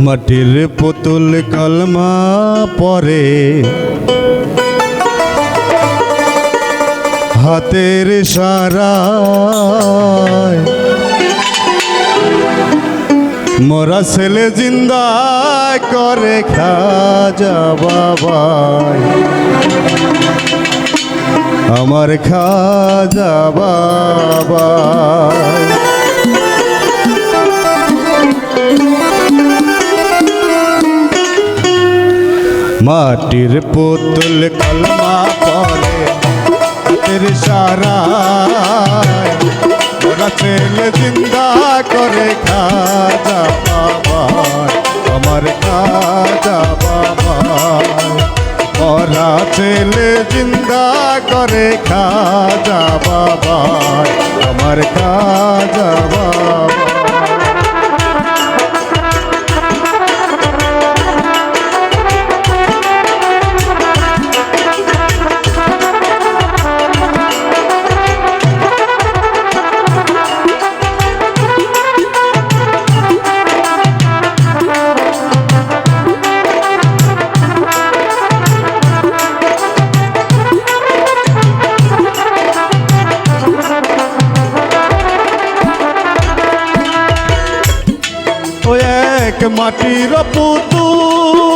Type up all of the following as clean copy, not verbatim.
মাটির পুতুল কলমা পরে হাতের ইশারায় মোরা ছেলে জিন্দা করে খাজা বাবাই, আমার খাজা বাবাই। মাটির পুতুল কলমা পরে হাতের ইশারায় মোরা ছেলে জিন্দা করে খাজা বাবাই, আমার খাজা বাবাই। মোরা ছেলে জিন্দা করে খাজা বাবাই, আমার খাজা বাবাই। এক মাটির পুতুল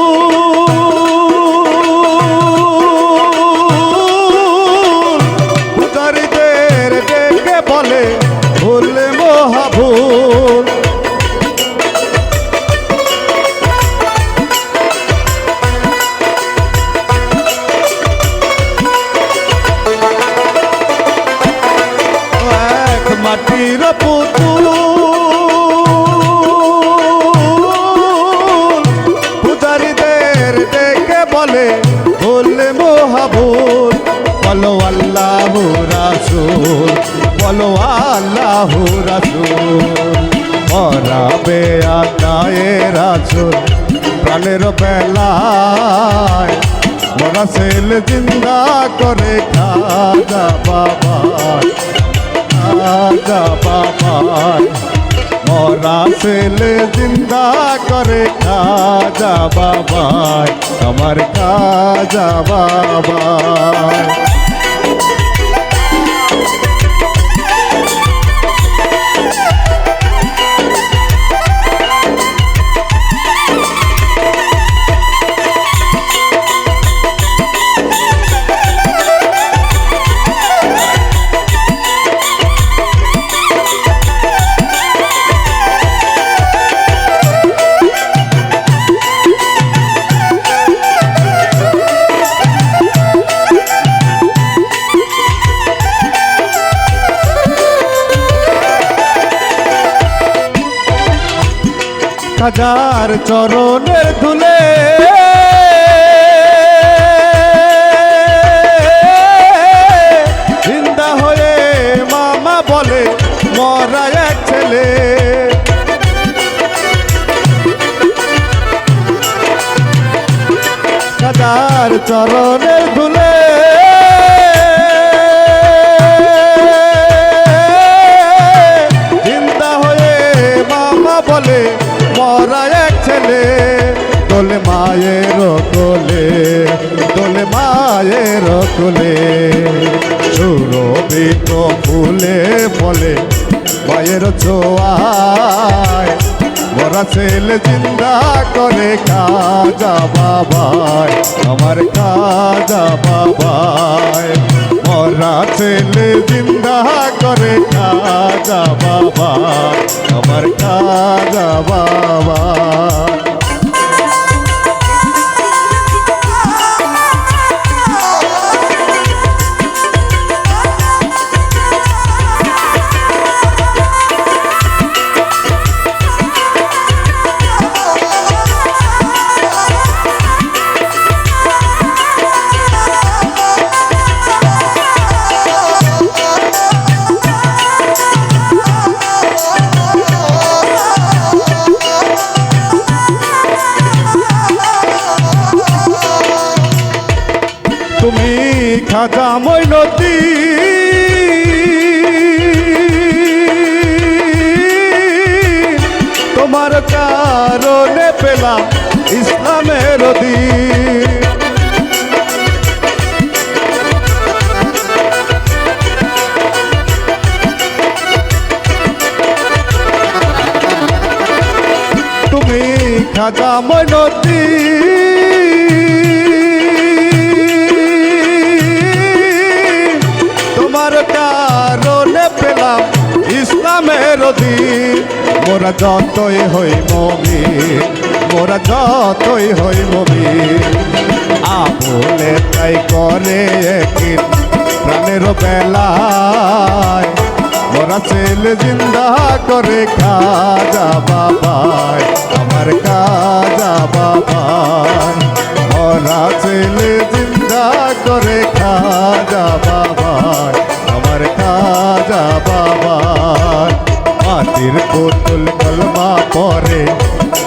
পূজারীদের ডেকে বলে ভুল মহাভুল। এক মাটির পুতুল বলে মহাভুল। বলো আল্লাহু রাসূল, বলো আল্লাহু রাসূল। পরাবে আদায়ে রাসূল প্রাণের বেলায় মোরা ছেলে জিন্দা করে খাজা বাবাই, খাজা বাবাই। মোরা ছেলে জিন্দা করে খাজা বাবাই, আমার খাজা বাবাই। খাজার চরণের ধুলে জিন্দা হয়ে মামা বলে মরা এক ছেলে। খাজার চরণের ধুলে জিন্দা হয়ে মামা বলে মরা এক ছেলে। দোলে মায়ের কোলে, দোলে মায়ের কোলে সুরভিত ফুলে ফলে মায়ের ছোঁয়ায় মরা ছেলে জিন্দা করে খাজা বাবাই, আমার খাজা বাবাই। মরা ছেলে জিন্দা করে খাজা বাবাই, আমার খাজা বাবাই। তুমি খাজা মঈনুদ্দিন, তোমার কারণে পেলাম ইসলামের দিন। তুমি খাজা মঈনুদ্দিন, তোমার কারণে পেলাম ইসলামের দিন। মোরা যতই হই মুমিন, মোরা যতই হই মুমিন, আবুলে তাই করে একদিন প্রাণের বেলায় মোরা ছেলে জিন্দা করে খাজা বাবাই, আমার খাজা বাবাই। মোরা ছেলে জিন্দা করে খাজা বাবাই, আমার খাজা বাবাই। মাটির পুতুল কলমা পরে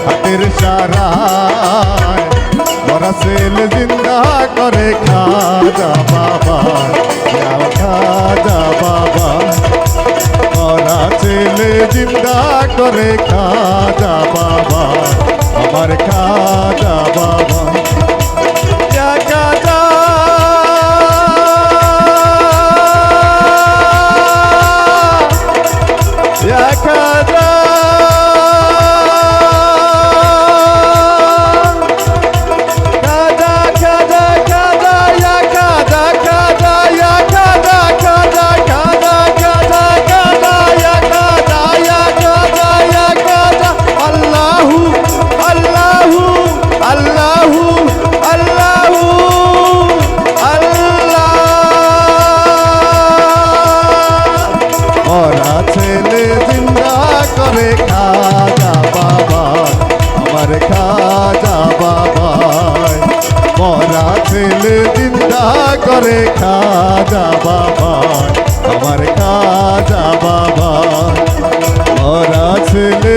হাতের সারায় মোরা ছেলে জিন্দা করে খাজা বাবাই, খাজা বাবাই। মোরা ছেলে জিন্দা করে খাজা বাবা, আমার খাজা বাবা। ইয়া খাজা ইয়া খাজা খাজা খাজা খাজা ইয়া খাজা খাজা ইয়া খাজা খাজা খাজা খাজা খাজা ইয়া খাজা ইয়া খাজা ইয়া খাজা। আল্লাহু আল্লাহু আল্লাহু আল্লাহু আল্লাহ। ওরা ছেলে জিন্দা করে খাজা বাবা, আমার খাজা বাবা। মোরা ছেলে জিন্দা করে খাজা বাবা, আমার খাজা বাবা। মোরা ছেলে